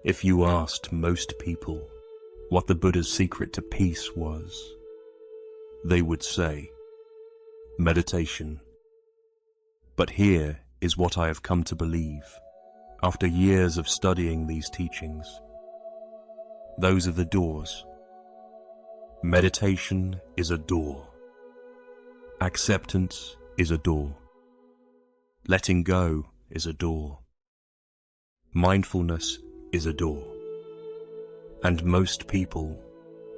If you asked most people what the Buddha's secret to peace was, they would say, meditation. But here is what I have come to believe after years of studying these teachings. Those are the doors. Meditation is a door. Acceptance is a door. Letting go is a door. Mindfulness is a door. And most people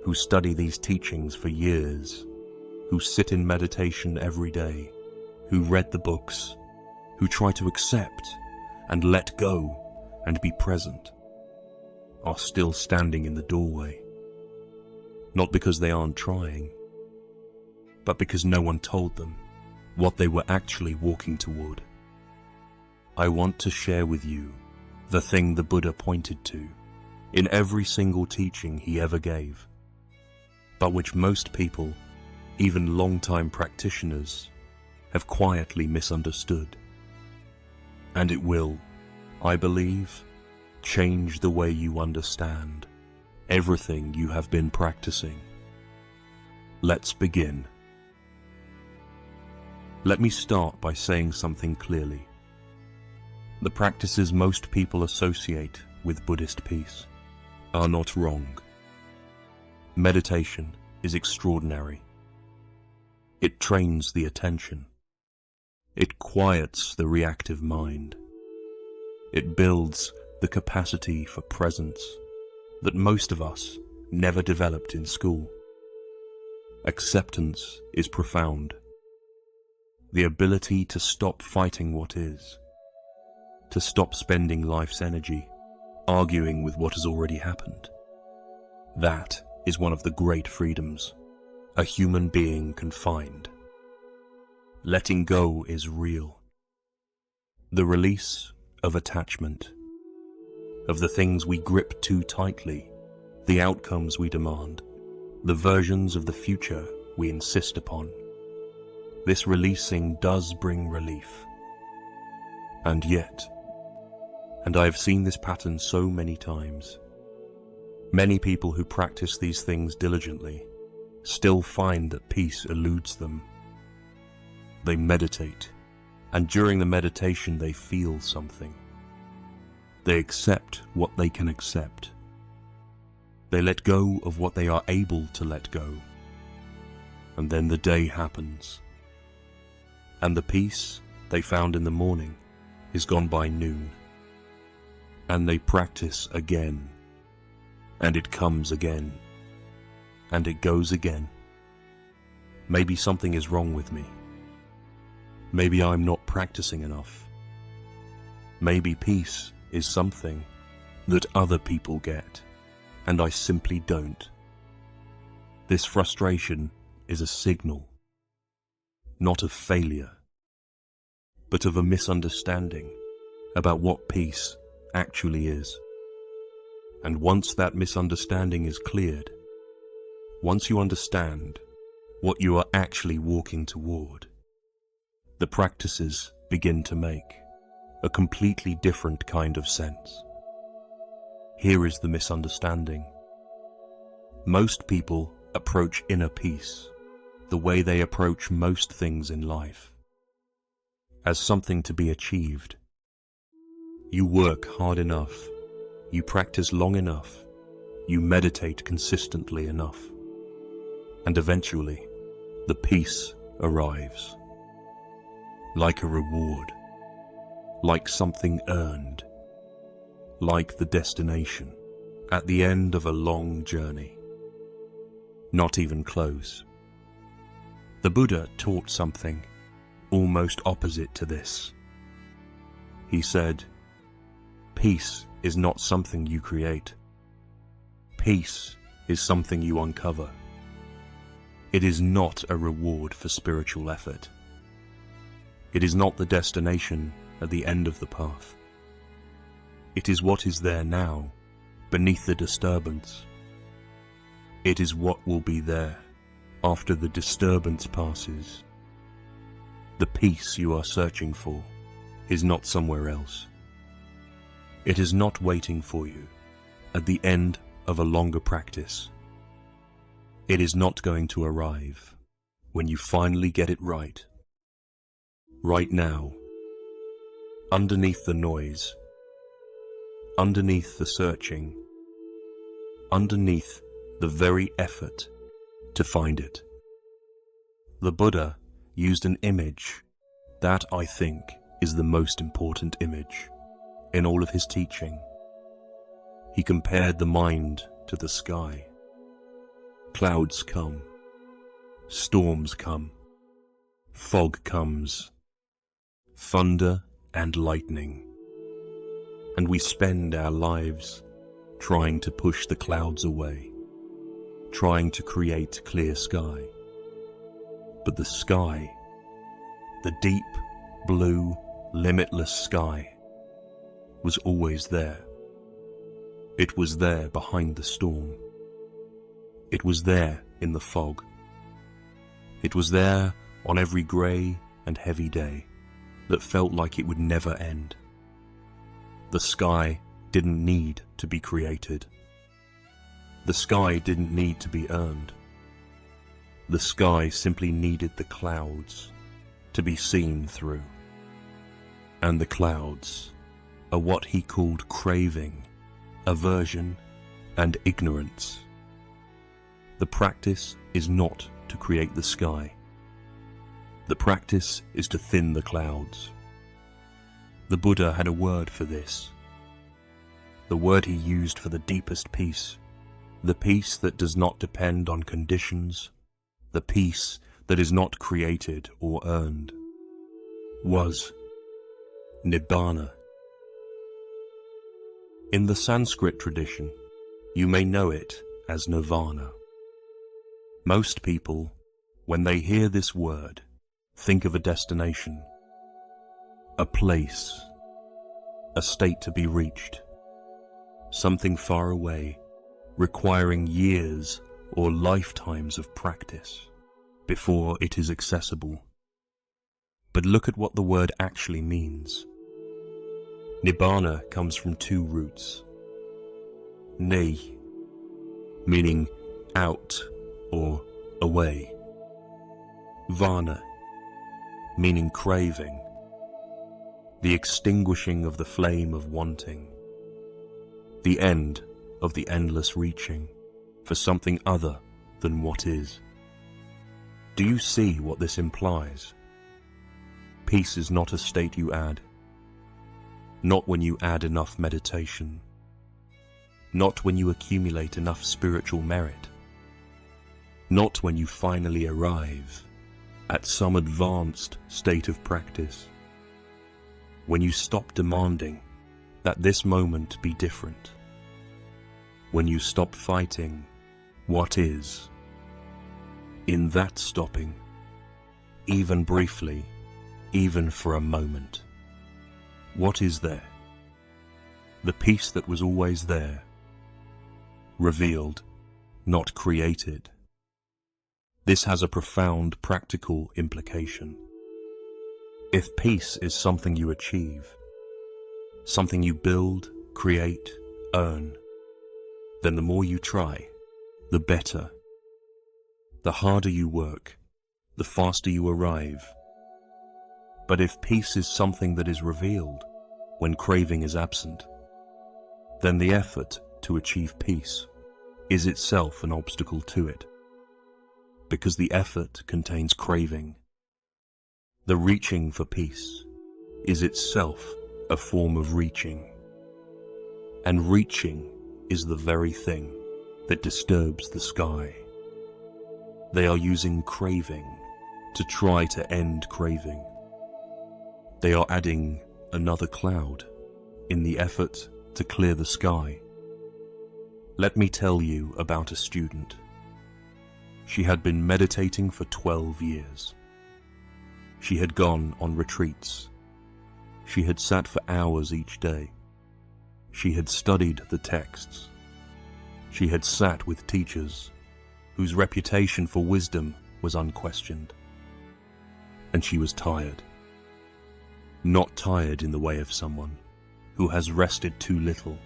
who study these teachings for years, who sit in meditation every day, who read the books, who try to accept and let go and be present, are still standing in the doorway. Not because they aren't trying, but because no one told them what they were actually walking toward. I want to share with you the thing the Buddha pointed to in every single teaching he ever gave, but which most people, even long-time practitioners, have quietly misunderstood. And it will, I believe, change the way you understand everything you have been practicing. Let's begin. Let me start by saying something clearly. The practices most people associate with Buddhist peace are not wrong. Meditation is extraordinary. It trains the attention. It quiets the reactive mind. It builds the capacity for presence that most of us never developed in school. Acceptance is profound. The ability to stop fighting what is, to stop spending life's energy arguing with what has already happened. That is one of the great freedoms a human being can find. Letting go is real. The release of attachment, of the things we grip too tightly, the outcomes we demand, the versions of the future we insist upon. This releasing does bring relief. And yet, and I have seen this pattern so many times, many people who practice these things diligently still find that peace eludes them. They meditate, and during the meditation they feel something. They accept what they can accept. They let go of what they are able to let go. And then the day happens. And the peace they found in the morning is gone by noon. And they practice again. And it comes again. And it goes again. Maybe something is wrong with me. Maybe I'm not practicing enough. Maybe peace is something that other people get, and I simply don't. This frustration is a signal, not of failure, but of a misunderstanding about what peace actually is. And once that misunderstanding is cleared, once you understand what you are actually walking toward, the practices begin to make a completely different kind of sense. Here is the misunderstanding. Most people approach inner peace the way they approach most things in life, as something to be achieved. You work hard enough, you practice long enough, you meditate consistently enough, and eventually the peace arrives. Like a reward, like something earned, like the destination at the end of a long journey. Not even close. The Buddha taught something almost opposite to this. He said, peace is not something you create. Peace is something you uncover. It is not a reward for spiritual effort. It is not the destination at the end of the path. It is what is there now, beneath the disturbance. It is what will be there after the disturbance passes. The peace you are searching for is not somewhere else. It is not waiting for you at the end of a longer practice. It is not going to arrive when you finally get it right. Right now, underneath the noise, underneath the searching, underneath the very effort to find it. The Buddha used an image that I think is the most important image in all of his teaching. He compared the mind to the sky. Clouds come, storms come, fog comes, thunder and lightning, and we spend our lives trying to push the clouds away, trying to create clear sky. But the sky, the deep, blue, limitless sky, was always there. It was there behind the storm. It was there in the fog. It was there on every grey and heavy day that felt like it would never end. The sky didn't need to be created. The sky didn't need to be earned. The sky simply needed the clouds to be seen through. And the clouds are what he called craving, aversion, and ignorance. The practice is not to create the sky. The practice is to thin the clouds. The Buddha had a word for this. The word he used for the deepest peace, the peace that does not depend on conditions, the peace that is not created or earned, was Nibbana. In the Sanskrit tradition, you may know it as nirvana. Most people, when they hear this word, think of a destination, a place, a state to be reached, something far away, requiring years or lifetimes of practice before it is accessible. But look at what the word actually means. Nibbana comes from two roots. Ni, meaning out or away. Vana, meaning craving, the extinguishing of the flame of wanting, the end of the endless reaching for something other than what is. Do you see what this implies? Peace is not a state you add. Not when you add enough meditation. Not when you accumulate enough spiritual merit. Not when you finally arrive at some advanced state of practice. When you stop demanding that this moment be different. When you stop fighting what is. In that stopping, even briefly, even for a moment, what is there? The peace that was always there, revealed, not created. This has a profound practical implication. If peace is something you achieve, something you build, create, earn, then the more you try, the better. The harder you work, the faster you arrive. But if peace is something that is revealed when craving is absent, then the effort to achieve peace is itself an obstacle to it, because the effort contains craving. The reaching for peace is itself a form of reaching, and reaching is the very thing that disturbs the sky. They are using craving to try to end craving. They are adding another cloud in the effort to clear the sky. Let me tell you about a student. She had been meditating for 12 years. She had gone on retreats. She had sat for hours each day. She had studied the texts. She had sat with teachers whose reputation for wisdom was unquestioned. And she was tired. Not tired in the way of someone who has rested too little.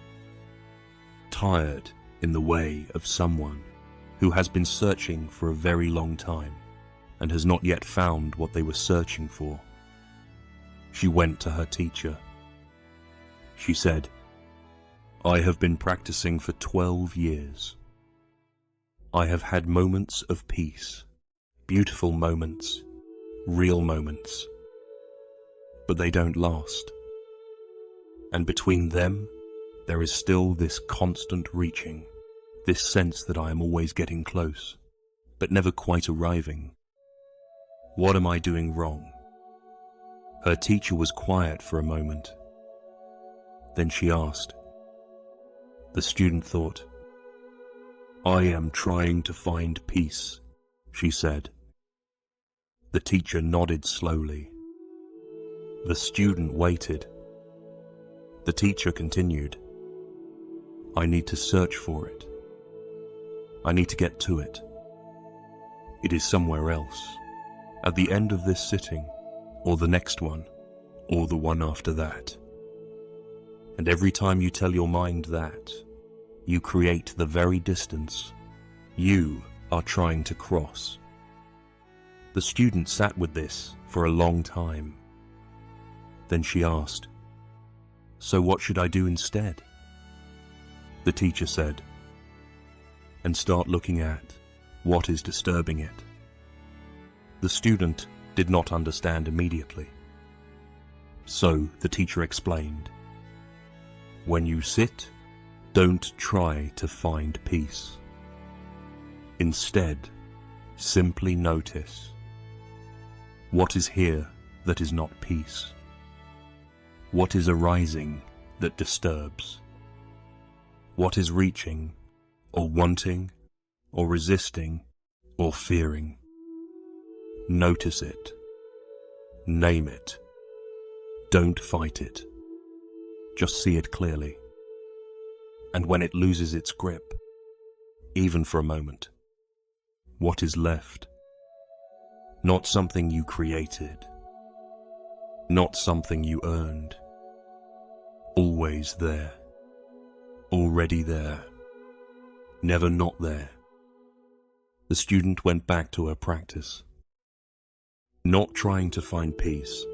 tired in the way of someone who has been searching for a very long time and has not yet found what they were searching for. She went to her teacher. She said, "I have been practicing for 12 years. I have had moments of peace, beautiful moments, real moments, but they don't last. And between them, there is still this constant reaching, this sense that I am always getting close, but never quite arriving. What am I doing wrong?" Her teacher was quiet for a moment. Then she asked. The student thought, "I am trying to find peace," she said. The teacher nodded slowly. The student waited. The teacher continued, "I need to search for it. I need to get to it. It is somewhere else, at the end of this sitting, or the next one, or the one after that. And every time you tell your mind that, you create the very distance you are trying to cross." The student sat with this for a long time. Then she asked, "So what should I do instead?" The teacher said, "And start looking at what is disturbing it." The student did not understand immediately. So the teacher explained, "When you sit, don't try to find peace. Instead, simply notice what is here that is not peace. What is arising that disturbs? What is reaching, or wanting, or resisting, or fearing? Notice it. Name it. Don't fight it. Just see it clearly. And when it loses its grip, even for a moment, what is left? Not something you created, not something you earned. Always there, already there, never not there." The student went back to her practice, not trying to find peace,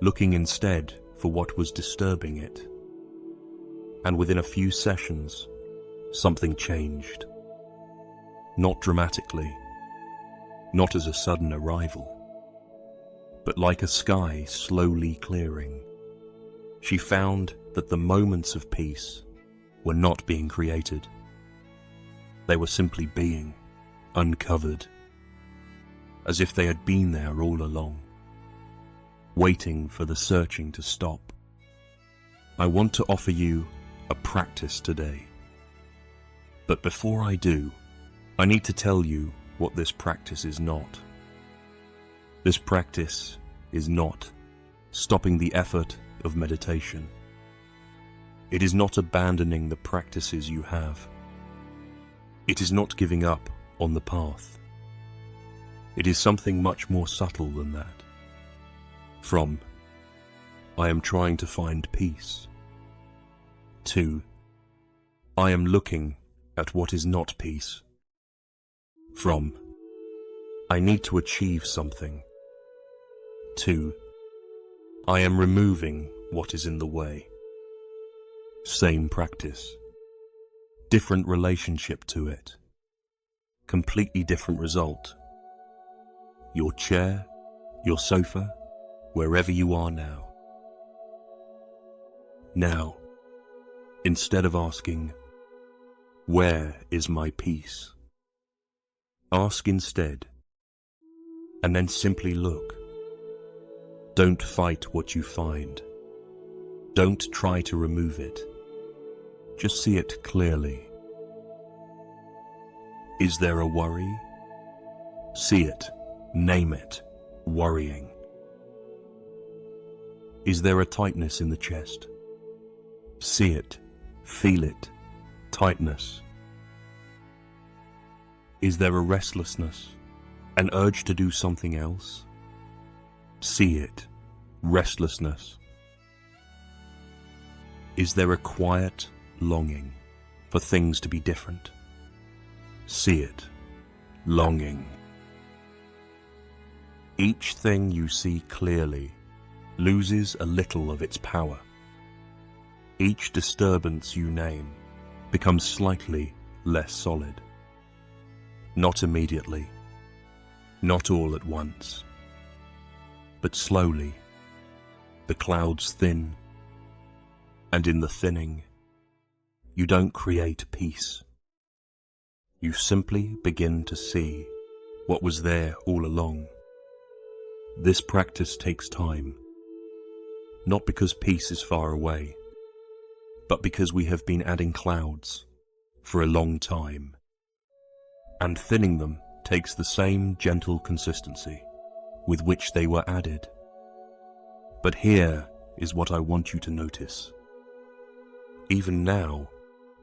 looking instead for what was disturbing it. And within a few sessions, something changed. Not dramatically, not as a sudden arrival, but like a sky slowly clearing. She found that the moments of peace were not being created. They were simply being uncovered, as if they had been there all along, waiting for the searching to stop. I want to offer you a practice today. But before I do, I need to tell you what this practice is not. This practice is not stopping the effort of meditation. It is not abandoning the practices you have. It is not giving up on the path. It is something much more subtle than that. From, "I am trying to find peace," to, "I am looking at what is not peace." From, "I need to achieve something," to, "I am removing what is in the way." Same practice, different relationship to it, completely different result. Your chair, your sofa, wherever you are now. Now, instead of asking, "Where is my peace?" ask instead, and then simply look. Don't fight what you find. Don't try to remove it. Just see it clearly. Is there a worry? See it, name it, worrying. Is there a tightness in the chest? See it, feel it, tightness. Is there a restlessness, an urge to do something else? See it, restlessness. Is there a quiet longing? for things to be different. See it, longing. Each thing you see clearly loses a little of its power. Each disturbance you name becomes slightly less solid. Not immediately, not all at once, but slowly. The clouds thin, and in the thinning, you don't create peace. You simply begin to see what was there all along. This practice takes time, not because peace is far away, but because we have been adding clouds for a long time, and thinning them takes the same gentle consistency with which they were added. But here is what I want you to notice. Even now,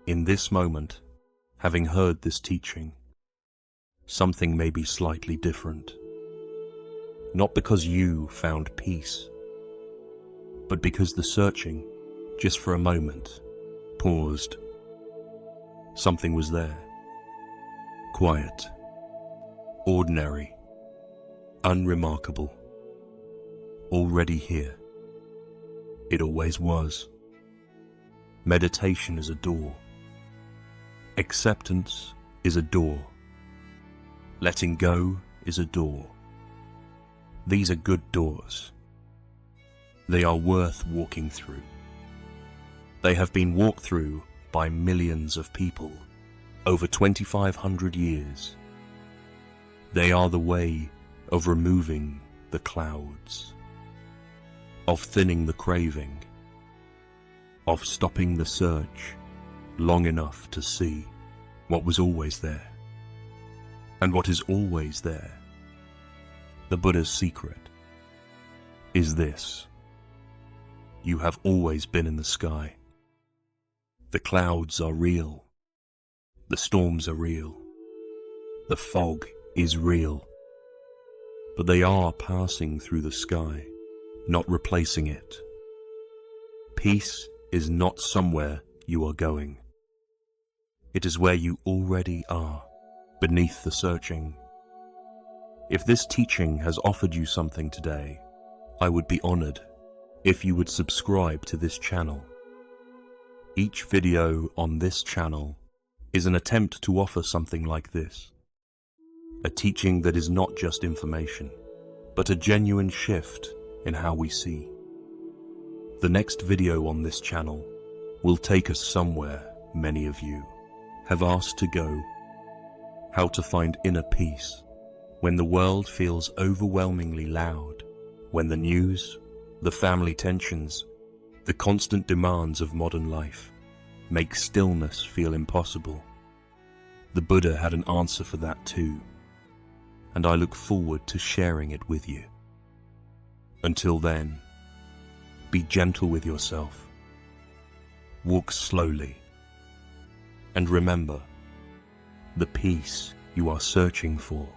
in this moment, having heard this teaching, something may be slightly different. Not because you found peace, but because the searching, just for a moment, paused. Something was there. Quiet. Ordinary. Unremarkable. Already here. It always was. Meditation is a door. Acceptance is a door. Letting go is a door. These are good doors. They are worth walking through. They have been walked through by millions of people over 2,500 years. They are the way of removing the clouds, of thinning the craving, of stopping the search long enough to see what was always there. And what is always there, the Buddha's secret, is this: you have always been in the sky. The clouds are real. The storms are real. The fog is real. But they are passing through the sky, not replacing it. Peace is not somewhere you are going. It is where you already are, beneath the searching. If this teaching has offered you something today, I would be honored if you would subscribe to this channel. Each video on this channel is an attempt to offer something like this. A teaching that is not just information, but a genuine shift in how we see. The next video on this channel will take us somewhere many of you have asked to go. How to find inner peace when the world feels overwhelmingly loud, when the news, the family tensions, the constant demands of modern life make stillness feel impossible. The Buddha had an answer for that too, and I look forward to sharing it with you. Until then, be gentle with yourself, walk slowly, and remember, the peace you are searching for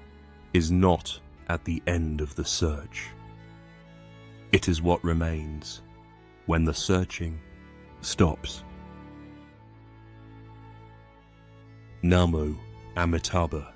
is not at the end of the search. It is what remains when the searching stops. Namo Amitabha.